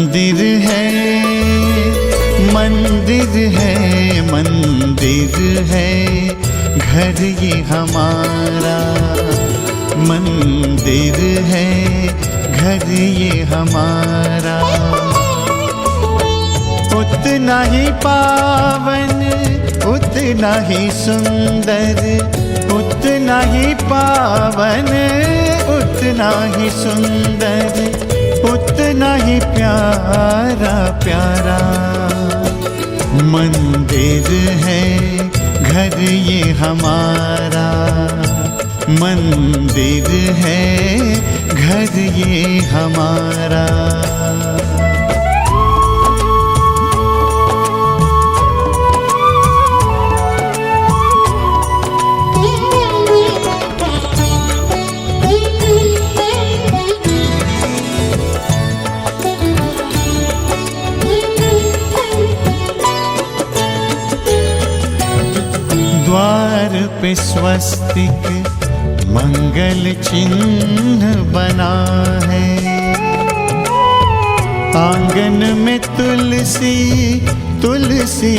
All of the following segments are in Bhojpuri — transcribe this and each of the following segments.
मंदिर है, मंदिर है, मंदिर है घर ये हमारा। मंदिर है घर ये हमारा। उतना ही पावन, उतना ही सुंदर, उतना ही पावन, उतना ही सुंदर, उतना ही प्यारा प्यारा। मंदिर है घर ये हमारा। मंदिर है घर ये हमारा। द्वार पे स्वस्तिक मंगल चिन्ह बना है। आंगन में तुलसी, तुलसी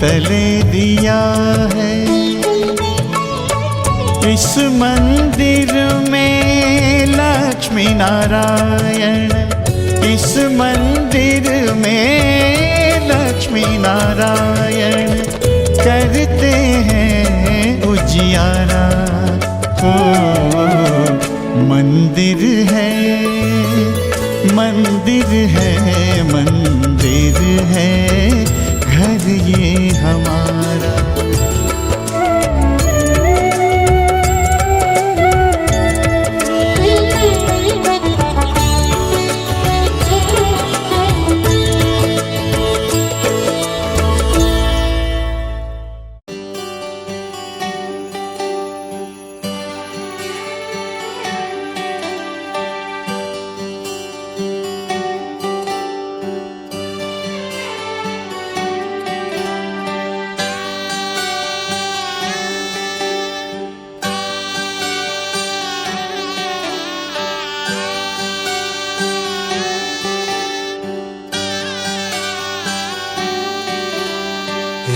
तले दिया है। इस मंदिर में लक्ष्मी नारायण, इस मंदिर में लक्ष्मी नारायण करते हैं उजियारा। ओ मंदिर है, मंदिर है, मंदिर है घर ये हमारा।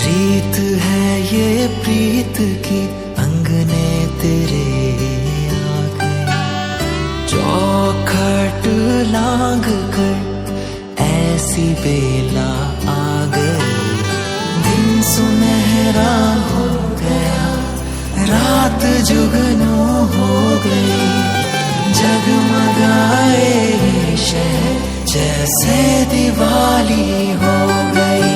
रीत है ये प्रीत की अंगने तेरे आ गई। चौखट लांग कर ऐसी बेला आ गई। दिन सुनहरा हो गया, रात जुगनू हो गई। जगमगाए ये शहर जैसे दिवाली हो गई।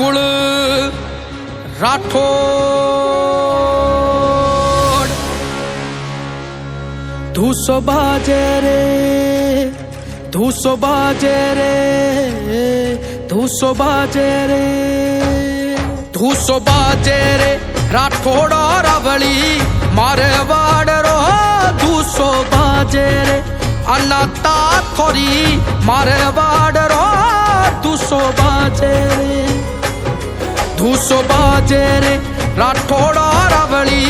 कुल राठौड़। धूसो बाजे रे, धूसो बाजे रे, धूसो बाजे रे, धूसो बाजे रे राठौड़ रावली मारवाड़ रो। धूसो बाजे रे अनाता थोरी मारवाड़ रो। धूसो बाजे रे, धूसो बाजे रे राठौड़ रावली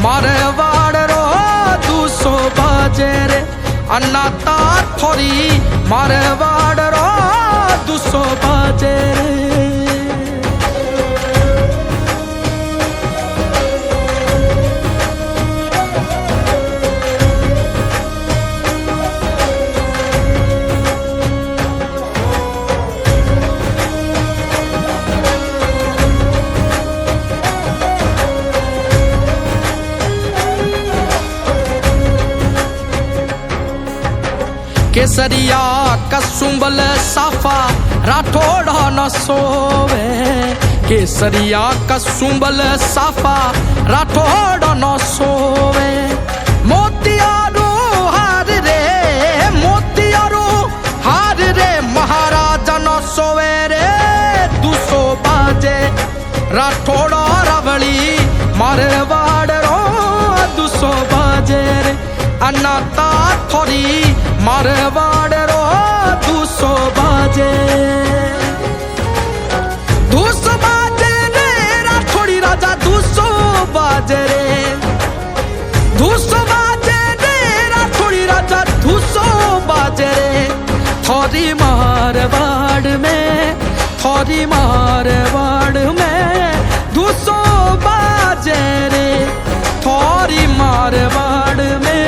मारवाड़ रो। धूसो बाजे रे अनाता थोरी मारवाड़ रो। धूसो बाजे रे। केसरिया कसुंबल साफा राठौड़ न सोवे। केसरिया कसुंबल साफा राठौड़ न सोवे। मोतियारू हार रे, मोतियारू हार रे महाराजा न सोवे रे। धूसो बाजे राठौड़ रावली मारवाड़ रो। धूसो बाजे रे अनाता थोरी मारवाड़ रो। धूसो बाजे, धूसो बाजे रे राठौड़ी राजा। धूसो बाजे रे, धूसो बाजे रे राठौड़ी राजा। धूसो बाजे रे थोरी मारवाड़ में, थोरी मारवाड़ में। धूसो बाजे रे थोरी मारवाड़ में।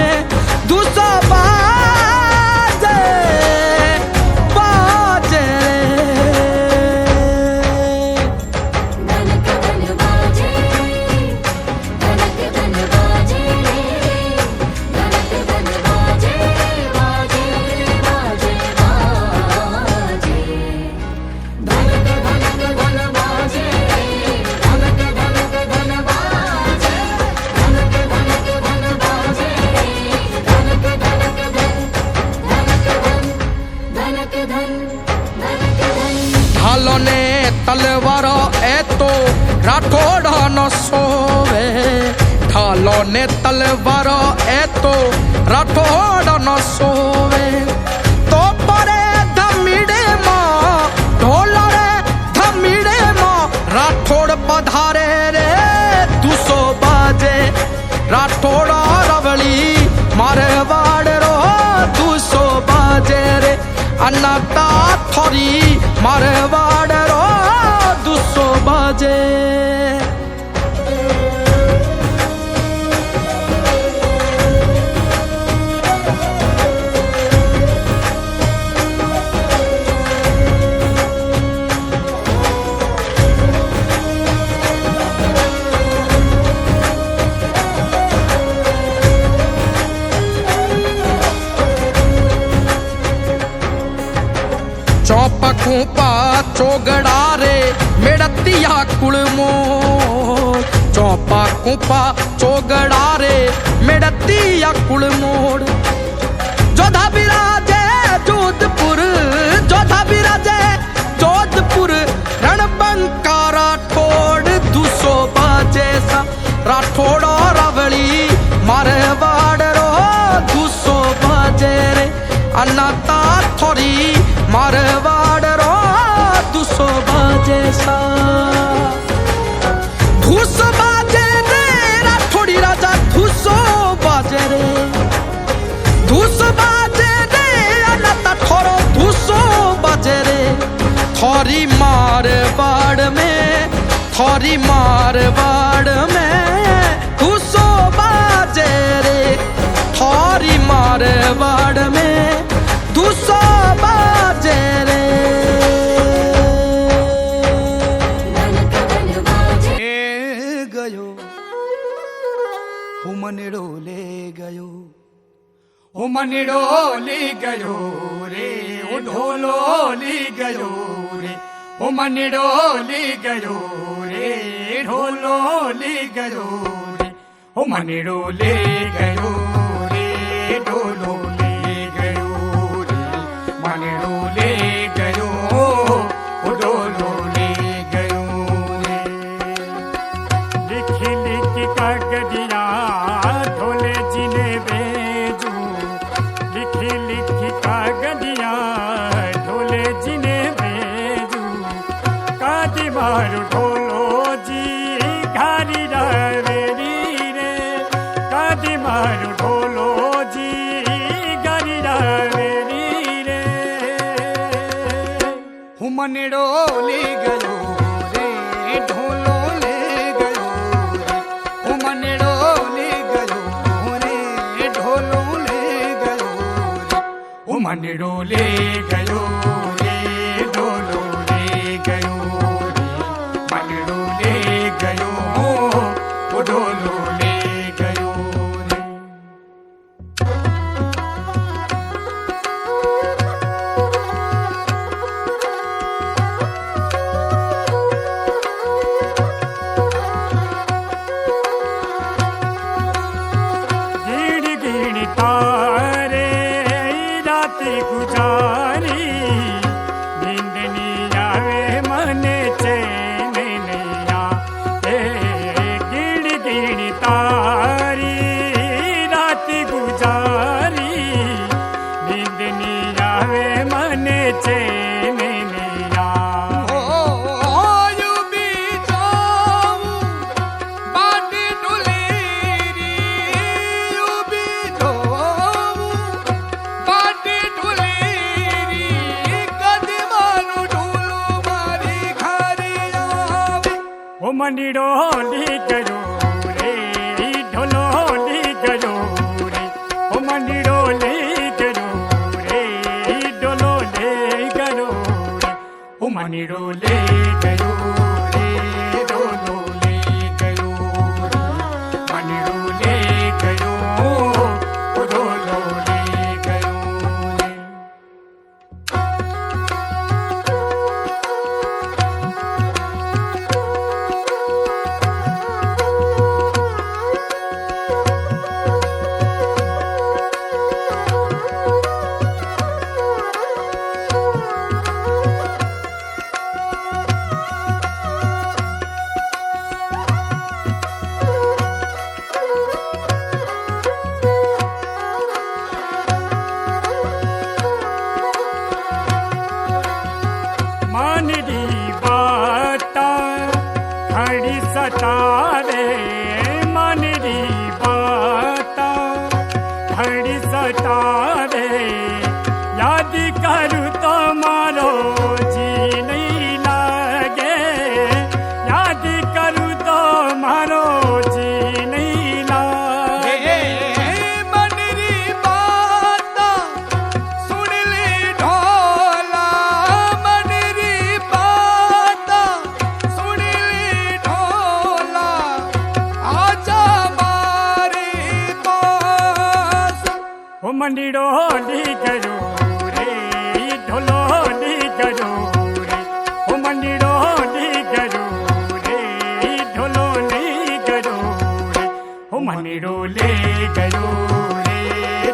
धूसो बाजे बाजे धनक धन बाजे, धनक धन बाजे, धनक धन बाजे, बाजे बाजे बाजे। धनक धनक धन बाजे, धनक धनक धन बाजे, धनक धनक धन बाजे, धनक धनक धन, धनक धन, धनक धन, धनक धन। ढालो ने तलवार ए तो राठौड़ न सोवे। ढालो ने तलवार ए तो राठौड़ न सोवे। तो परे धमीड़े माँ ढोलो रे धमीड़े माँ राठौड़ पधारे रे। धूसो बाजे राठौड़ रावली मारवाड़ रो। धूसो बाजे रे अनाता थोरी मारवाड़ रो। धूसो बाजे, चौपा खूपा चोगड़ा रे मेड़तिया कुल मोड़। चौपा खूपा चोगड़ा रे मेड़तिया कुल मोड़। जोधा बिराजे जोधपुर, जोधा बिराजे जोधपुर रणबंका राठौड़। धूसो बाजे सा राठौड़ रावली मारवाड़ रो। धूसो बाजे रे अनाता थोरी मारवाड़ रो। धूसो बाजे सा, धूसो बाजे रे राठौड़ी राजा। धूसो बाजे रे, धूसो बाजे रे अनाता थोरो। धूसो बाजे रे थोरी मारवाड़ में, थोरी मारवाड़ में। धूसो बाजे रे थोरी मारवाड़ में। धूसो बाजे रे। धनक धन बाजे, गयो हुमनेड़ो ले गयो, हुमनेड़ो ले गयो रे। ओ ढोलो ले गयो रे, ओ मनड़ो ले गयो रे ढोलो ले गयो रे ओ मनड़ो ले गयो रे ढोलो ले गयो रे मनड़ो ले गयो ओ ढोलो ले गयो रे लिख लिख कागदिया ढोले जी ने भेजू लिख लिख कागदिया ढोले जी ने भेजू कादी मारू ढोलो जी घारी रावेरी रे कादी मारू ढोलो जी घारी रावेरी रे હું મનડો લઈ ગયો રે ઢોલો લઈ ગયો રે હું મનડો લઈ ગયો રે ઢોલો લઈ ગયો રે ओ मनड़ो ले गयो रे ढोलो ले गयो रे मनड़ो ले गयो ओ ढोलो ले गयो रे गीड़ गीड़ तारे रात गुजारी नींद नहीं आवे मने चैन नहीं आवे गीड़ गीड़ तारी रात गुजारी नींद नहीं आवे मने चैन नहीं आवे ઓયું બીજાવું બાટી ઢોલેરી ઉભી જોવું બાટી ઢોલેરી કદી મારું ઢોલું મારી ઘરે આવે ओ मनड़ो ले गयो रे ढोलो ले गयो रे ओ मनड़ो ले गयो रे ढोलो ले गयो रे ओ मनड़ो ले गयो रे ढोलो ले गयो रे मनड़ो ले गयो ओ ढोलो ले गयो रे मानडी बाता खड़ी सतारे मानडी बाता खड़ी सतारे याद करू तो मारो जी नहीं लागे याद करू तो मारो जी नहीं लागे मनरी बाता सुन ले ढोला मनरी बाता सुन ले ढोला आजा मारे पास ओ मंडीड़ो ली गयो रे ढोलो ली गयो रे ओ मंडीड़ो ली गयो रे ढोलो ली गयो रे ओ मंडीड़ो ले गयो रे